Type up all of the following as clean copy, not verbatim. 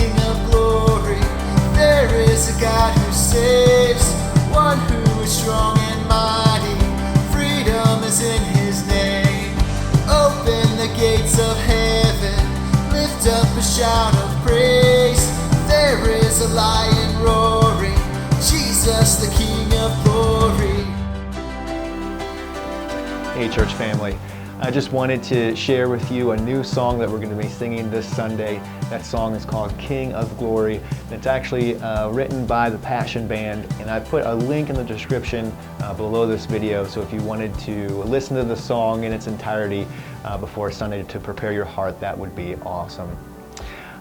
King of glory. There is a God who saves, one who is strong and mighty. Freedom is in his name. Open the gates of heaven, lift up a shout of praise. There is a lion roaring, Jesus the King of glory. Hey church family, I just wanted to share with you a new song that we're going to be singing this Sunday. That song is called King of Glory. It's actually written by the Passion Band, and I put a link in the description below this video, so if you wanted to listen to the song in its entirety before Sunday to prepare your heart, that would be awesome.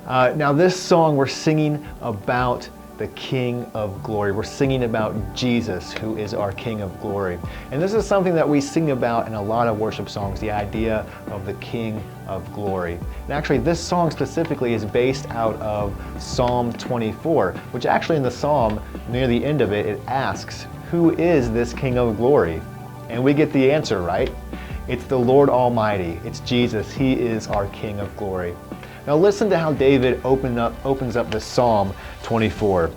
Now this song we're singing about the King of Glory. We're singing about Jesus, who is our King of Glory. And this is something that we sing about in a lot of worship songs, the idea of the King of Glory. And actually this song specifically is based out of Psalm 24, which actually in the Psalm, near the end of it, it asks, who is this King of Glory? And we get the answer, right? It's the Lord Almighty. It's Jesus. He is our King of Glory. Now listen to how David opens up this Psalm 24.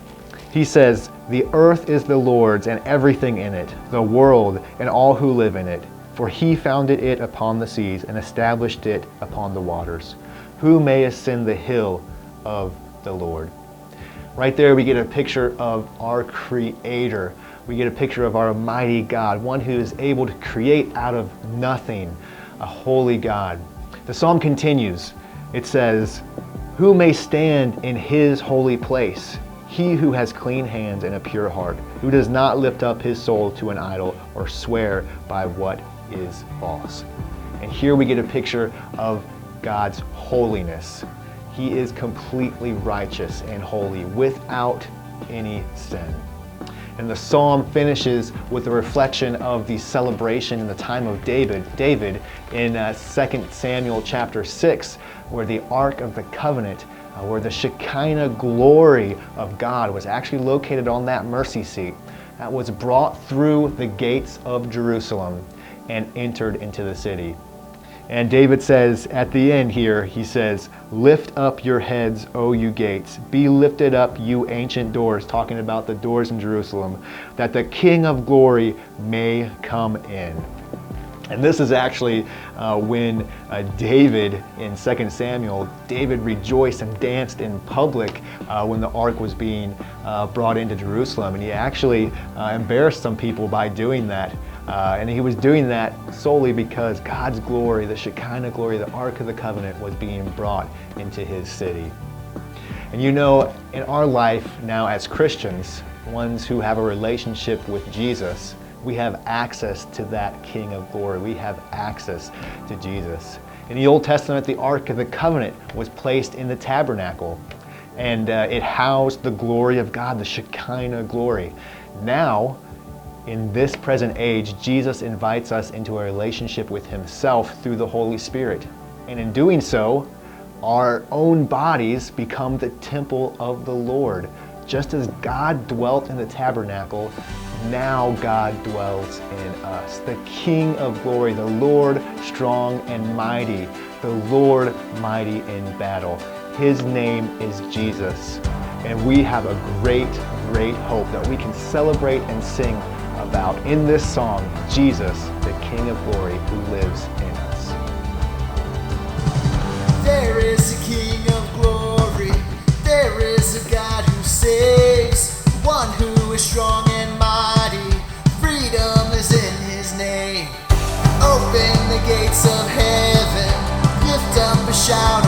He says, "The earth is the Lord's and everything in it, the world and all who live in it. For he founded it upon the seas and established it upon the waters. Who may ascend the hill of the Lord?" Right there we get a picture of our Creator. We get a picture of our mighty God, one who is able to create out of nothing, a holy God. The Psalm continues. It says, "Who may stand in his holy place? He who has clean hands and a pure heart, who does not lift up his soul to an idol or swear by what is false." And here we get a picture of God's holiness. He is completely righteous and holy without any sin. And the psalm finishes with a reflection of the celebration in the time of David in 2 Samuel chapter 6, where the Ark of the Covenant, where the Shekinah glory of God was actually located on that mercy seat that was brought through the gates of Jerusalem and entered into the city. And David says at the end here, he says, "Lift up your heads, O you gates. Be lifted up, you ancient doors," talking about the doors in Jerusalem, "that the King of glory may come in." And this is actually when David, in 2 Samuel, David rejoiced and danced in public when the ark was being brought into Jerusalem. And he actually embarrassed some people by doing that. And he was doing that solely because God's glory, the Shekinah glory, the Ark of the Covenant, was being brought into his city. And you know, in our life now as Christians, ones who have a relationship with Jesus, we have access to that King of Glory. We have access to Jesus. In the Old Testament, the Ark of the Covenant was placed in the tabernacle, and it housed the glory of God, the Shekinah glory. Now, in this present age, Jesus invites us into a relationship with himself through the Holy Spirit. And in doing so, our own bodies become the temple of the Lord. Just as God dwelt in the tabernacle, now God dwells in us. The King of Glory, the Lord strong and mighty, the Lord mighty in battle. His name is Jesus. And we have a great, great hope that we can celebrate and sing about in this song, Jesus, the King of Glory, who lives in us. There is a King of glory. There is a God who saves, one who is strong and mighty. Freedom is in his name. Open the gates of heaven, lift up a shout